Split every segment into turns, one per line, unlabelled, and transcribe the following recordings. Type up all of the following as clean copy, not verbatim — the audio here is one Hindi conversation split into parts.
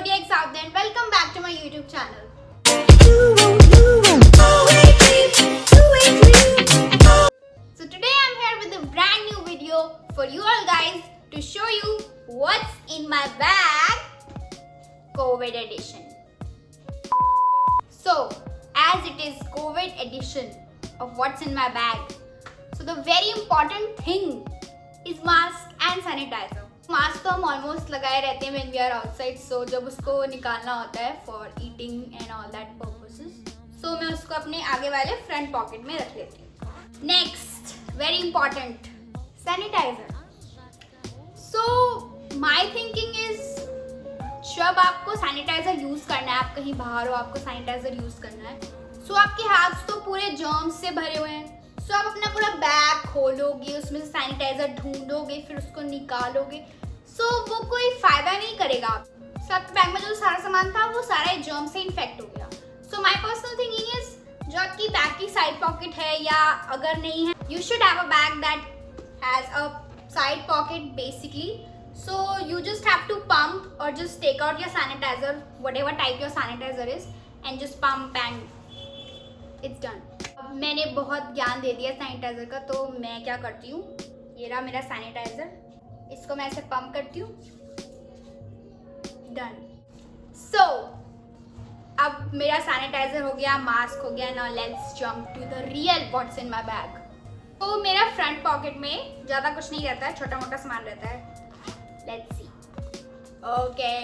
Zodiac South and welcome back to my YouTube channel. So today I'm here with a brand new video for you all guys to show you what's in my bag, COVID edition. So as it is COVID edition of what's in my bag, so the very important thing is mask and sanitizer. Mask तो हम ऑलमोस्ट लगाए रहते हैं when we are outside, so जब उसको निकालना होता है for eating and all that purposes, so मैं उसको अपने आगे वाले फ्रंट पॉकेट में रख लेती हूँ. Next very important, sanitiser. So my thinking is जब आपको सैनिटाइजर यूज करना है, आप कहीं बाहर हो, आपको सैनिटाइजर यूज करना है, सो आपके हाथ तो पूरे जर्म्स से भरे हुए हैं. सो आप अपना पूरा बैग खोलोगे, उसमें से सैनिटाइजर ढूंढोगे, फिर उसको निकालोगे, सो वो कोई फायदा नहीं करेगा. सो आपके बैग में जो सारा सामान था वो सारा जर्म से इन्फेक्ट हो गया. So my personal thinking is जो आपकी बैग की साइड पॉकेट है या अगर नहीं है, you should have a bag that has a side pocket basically. So you just have to pump और just take out your sanitizer, whatever type your sanitizer is, and just pump and it's done. मैंने बहुत ज्ञान दे दिया सैनिटाइजर का, तो मैं क्या करती हूँ, ये रहा मेरा सैनिटाइजर, इसको मैं ऐसे पंप करती हूँ, डन. सो अब मेरा सैनिटाइजर हो गया, मास्क हो गया. Now let's jump to the real what's in my bag. तो मेरा फ्रंट पॉकेट में ज़्यादा कुछ नहीं रहता है, छोटा मोटा सामान रहता है. Let's see. Okay,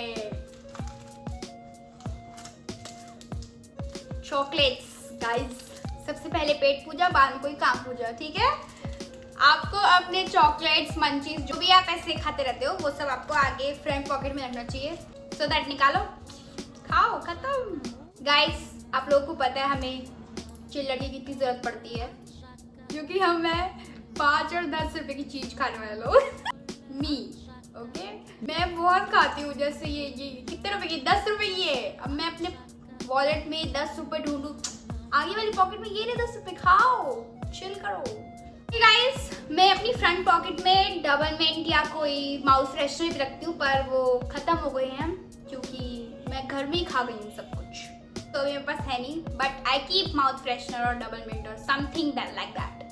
chocolates guys. सबसे पहले पेट पूजा, बाद में कोई काम पूजा, ठीक है. आपको अपने चॉकलेट्स, मंचीज, जो भी आप ऐसे खाते रहते हो, वो सब आपको आगे फ्रंट पॉकेट में रखना चाहिए. सो दैट निकालो, खाओ, खत्म. गाइस आप लोगों को पता है हमें चिल्लर की कितनी जरूरत पड़ती है, क्योंकि हम 5 और 10 रुपए की चीज खाने वाले लोग. मी ओके, मैं बहुत खाती हूँ. जैसे ये कितने रुपए की, 10 रुपए की है. अब मैं अपने वॉलेट में 10 रुपए ढूंढूं, आगे वाली पॉकेट में ये नहीं, 10 रुपए, खाओ, चिल करो. गाइस मैं अपनी फ्रंट पॉकेट में डबल मिंट या कोई माउस फ्रेशनर भी रखती हूँ, पर वो खत्म हो गए हैं क्योंकि मैं घर में ही खा गई हूँ सब कुछ, तो मेरे पास है नहीं. But I keep mouth freshener और डबल मिंट और समथिंग दैट लाइक दैट.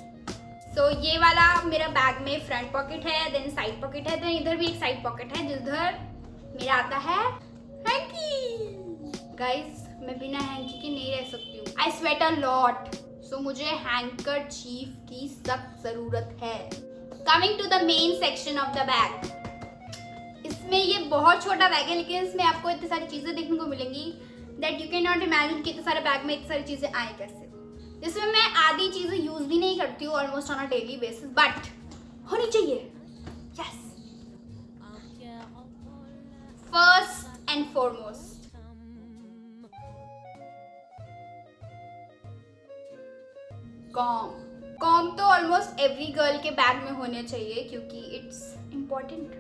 सो ये वाला मेरा बैग में फ्रंट पॉकेट है, देन साइड पॉकेट है, देन इधर भी एक साइड पॉकेट है जिधर मेरा आता है हैंकी. गाइस मैं बिना हैंकी के नहीं रह सकती हूँ. आई स्वेट अ लॉट, सो मुझे हैंकरचीफ की सख्त जरूरत है. Coming to the main section of the bag. इसमें ये बहुत छोटा बैग है, लेकिन इसमें आपको इतनी सारी चीजें देखने को मिलेंगी that you can not imagine कि इतने सारे बैग में इतनी सारी चीजें आए कैसे. जिसमें मैं आधी चीजें यूज भी नहीं करती हूँ almost on a daily basis, but होनी चाहिए. Yes, first and foremost com तो ऑलमोस्ट एवरी गर्ल के बैग में होने चाहिए क्योंकि इट्स इम्पॉर्टेंट.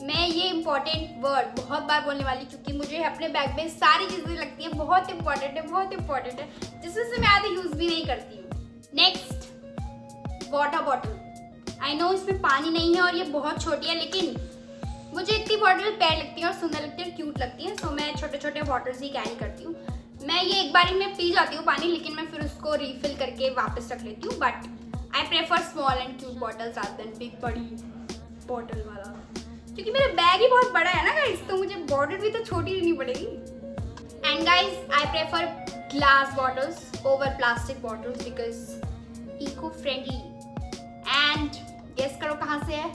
मैं ये इम्पॉर्टेंट वर्ड बहुत बार बोलने वाली, क्योंकि मुझे अपने बैग में सारी चीज़ें लगती है बहुत इम्पॉर्टेंट है, बहुत इम्पॉर्टेंट है, जिसमें से मैं आधी यूज़ भी नहीं करती हूँ. Next, water bottle. I know इसमें पानी नहीं है और ये बहुत छोटी है, लेकिन मुझे इतनी बॉटल प्यारी लगती है और सुंदर लगती है और क्यूट लगती है, सो मैं छोटे छोटे बॉटल्स ही कैरी करती हूँ. मैं ये एक बारी में पी जाती हूँ पानी, लेकिन मैं फिर उसको रिफिल करके वापस रख लेती हूँ. But I prefer small and cute bottles rather than big बड़ी बॉटल वाला, क्योंकि मेरा बैग ही बहुत बड़ा है ना गाइस, तो मुझे बॉटल भी तो छोटी लेनी पड़ेगी. And guys I prefer glass bottles over plastic bottles because eco friendly. And guess करो कहाँ से है.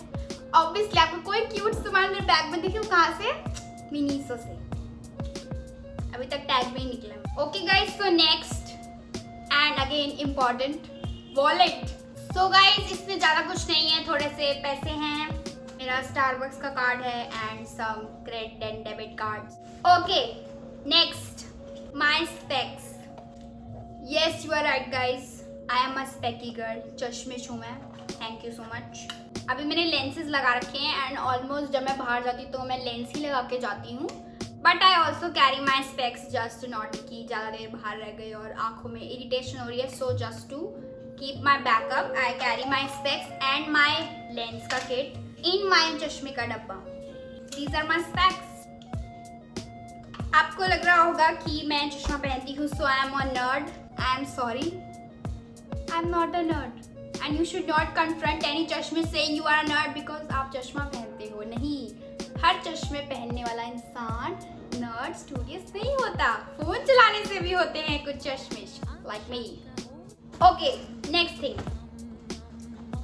ऑब्वियसली आपको कोई क्यूट सामान मेरे बैग में दिखे, कहाँ से, मिनीसो से. अभी तक टैग में ही निकला. Okay guys, so next and again important, wallet. So guys इसमें ज़्यादा कुछ नहीं है, थोड़े से पैसे हैं, मेरा स्टारबक्स का कार्ड है and some credit and debit cards. Okay next, my specs. Yes you are right guys, I am a specky girl. चश्मे हूँ मैं, थैंक यू सो मच. अभी मैंने लेंसेज लगा रखे हैं एंड ऑलमोस्ट जब मैं बाहर जाती हूँ तो मैं लेंस ही लगा के जाती हूँ. But I also carry my specs just not कि ज़्यादा देर बाहर रह गई और आंखों में इरिटेशन हो रही है. So just to keep my backup I carry my specs and my lens का किट इन माई चश्मे का डब्बा. These are my specs. आपको लग रहा होगा कि मैं चश्मा पहनती हूँ so I am a nerd. I am sorry, I am not a nerd and you should not confront any चश्मे saying you are a nerd because आप चश्मा पहनते हो. नहीं, हर चश्मे पहनने वाला इंसान नर्ड स्टूडियस नहीं होता. फोन चलाने से भी होते हैं कुछ चश्मे like me. Okay, next thing,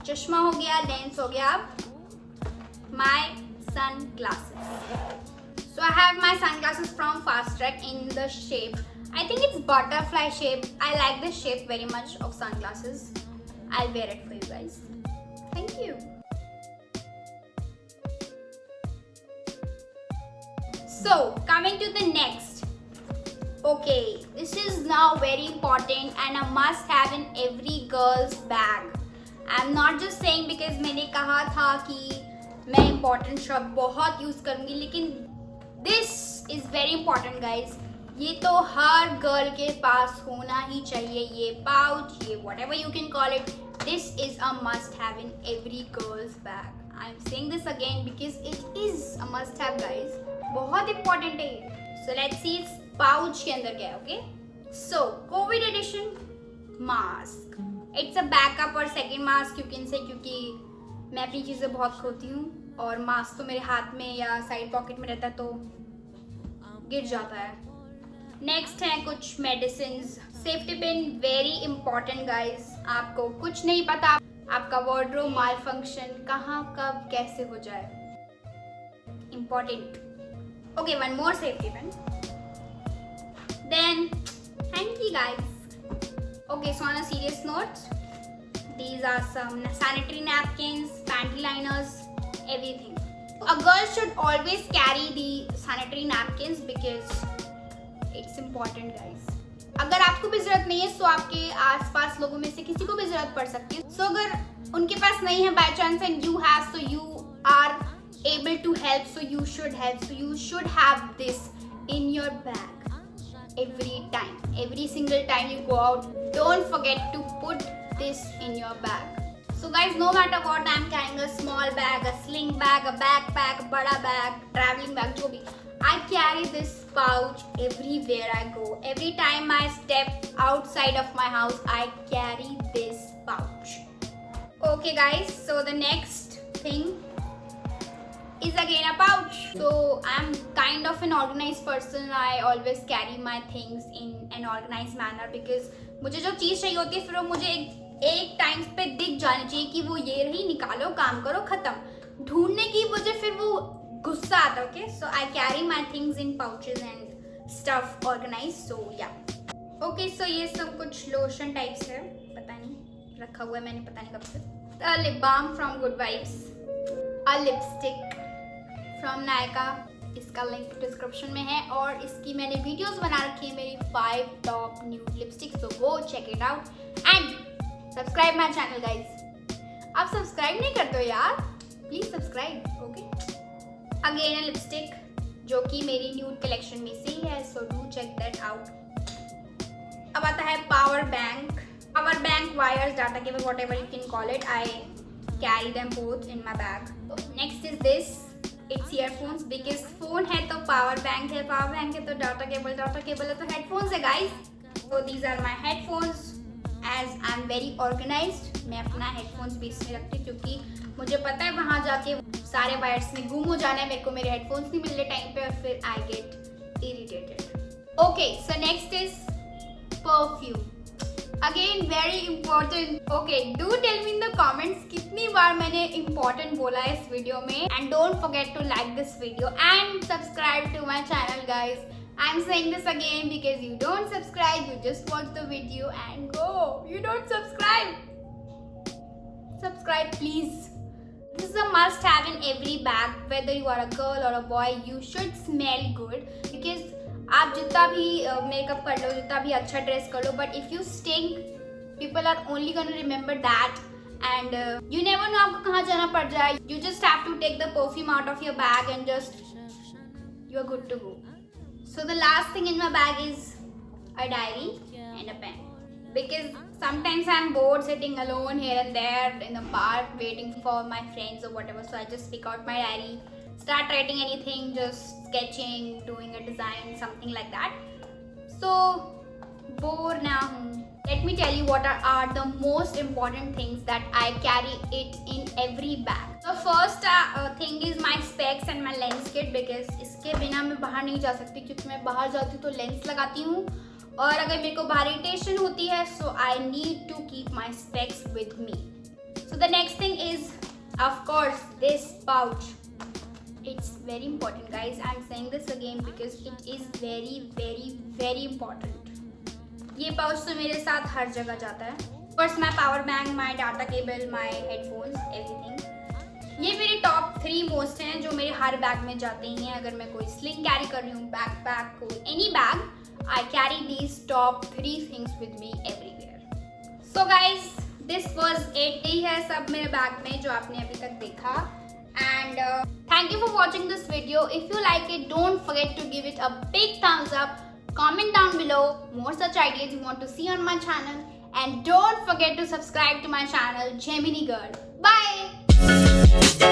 चश्मा हो गया, लेंस हो गया. अब my sunglasses. So I have my sunglasses from Fast Track in the shape, I think it's butterfly shape. I like the shape very much of sunglasses. I'll wear it for you guys. Thank you. So coming to the next. Okay, this is now very important and a must have in every girl's bag. I'm not just saying because मैंने कहा था कि मैं important शब्द बहुत यूज करूंगी, लेकिन this is very important guys. ये तो हर गर्ल के पास होना ही चाहिए. ये पाउच, ये whatever you can call it, this is a must have in every girl's bag. I'm saying this again because it is a must have guys. बहुत important है. So let's see इस पाउच के अंदर क्या है. Okay, so COVID edition mask. It's a backup और second mask you can say, क्योंकि मैं अपनी चीज़ें बहुत खोती हूँ और मास्क तो मेरे हाथ में या साइड पॉकेट में रहता है तो गिर जाता है. नेक्स्ट है कुछ medicine. Safety pin very important guys. आपको कुछ नहीं पता आपका वार्डरोब माल फंक्शन कहाँ कब कैसे हो जाए. Important. Okay, one more safety pin. Then hanky guys. Okay, so on a serious note, these are some sanitary napkins, panty liners, everything. A girl should always carry the sanitary napkins because it's important guys. अगर आपको भी जरूरत नहीं है तो आपके आसपास लोगों में से किसी को भी जरूरत पड़ सकती है. So अगर उनके पास नहीं है by chance and you have, so you are able to help, so you should help. So you should have this in your bag every time, every single time you go out. Don't forget to put this in your bag. So guys, no matter what, I'm carrying a small bag, a sling bag, a backpack, a bada bag, traveling bag, जो भी, I carry this pouch everywhere I go. Every time I step outside of my house, I carry this pouch. Okay guys, so the next thing is again a pouch. So I'm kind of an organized person. I always carry my things in an organized manner because मुझे जो चीज़ चाहिए होती है फिर वो मुझे एक टाइम पे दिख जानी चाहिए कि वो ये रही, निकालो, काम करो, खत्म. ढूंढने की वजह फिर वो गुस्सा आता. Okay, so I carry my things in pouches and stuff organise. So yeah okay, सो ये सब कुछ लोशन टाइप्स है, पता नहीं रखा हुआ है मैंने पता नहीं कब से. Lip balm from Good Vibes, a lipstick from Nykaa, इसका लिंक डिस्क्रिप्शन में है और इसकी मैंने वीडियोस बना रखी है मेरी 5 top new lipstick. So go check it out and subscribe my channel guys. आप सब्सक्राइब नहीं करते हो यार, please subscribe. Okay, again a lipstick जो कि मेरी न्यूड कलेक्शन में से ही है. So do check that out. अब आता है power bank. Power bank, wires, data cable, whatever you can call it, I carry them both in my bag. Next is this. It's earphones because phone है तो पावर बैंक है, पावर बैंक है तो डाटा केबल है तो हेडफोन्स है guys. So these are my headphones. As I am very organised, मैं अपना हेडफोन्स भी इसमें रखती हूँ क्योंकि मुझे पता है वहाँ जाके सारे वायर्स में गुम हो जाना है, मेरे को मेरे हेडफोन्स नहीं मिल रहे टाइम पे और फिर I get irritated. Okay, so next is perfume. Again very important. Okay, do tell me in the comments कितनी बार मैंने इंपॉर्टेंट बोला है इस वीडियो में. And don't forget to like this video and subscribe to my channel guys. I'm saying this again because you don't subscribe, you just watch the video and go. You don't subscribe. Subscribe please. This is a must have in every bag. Whether you are a girl or a boy, you should smell good because आप जितना भी मेकअप कर लो, जितना भी अच्छा ड्रेस कर लो, but if you stink, people are only gonna remember that. And you never know आपको कहाँ जाना पड़ जाए. You just have to take the perfume out of your bag and just you are good to go. So the last thing in my bag is a diary and a pen because sometimes I'm bored sitting alone here and there in the park waiting for my friends or whatever. So I just pick out my diary, start writing anything, just sketching, doing a design, something like that. So bored now. Let me tell you what are the most important things that I carry it in every bag. The first thing is my specs and my lens kit, because इसके बिना मैं बाहर नहीं जा सकती, क्योंकि मैं बाहर जाती हूँ तो लेंस लगाती हूँ और अगर मेरे को बाहर इरिटेशन होती है, so I need to keep my specs with me. So the next thing is, of course, this pouch. It's very important, guys. I'm saying this again because it is very, very, very important. ये पाउच तो मेरे साथ हर जगह जाता है. First, my power bank, my data cable, my headphones, everything. ये मेरे टॉप 3 मोस्ट हैं जो मेरे हर बैग में जाते ही हैं. अगर मैं कोई स्लिंग कैरी कर रही हूँ, बैकपैक, कोई any bag, I carry these top 3 things with me everywhere. So guys, this was it. यही है सब मेरे बैग में जो आपने अभी तक देखा. And thank you for watching this video. If you like it, don't forget to give it a big thumbs up. Comment down below more such ideas you want to see on my channel, and don't forget to subscribe to my channel Gemini Girl. Bye.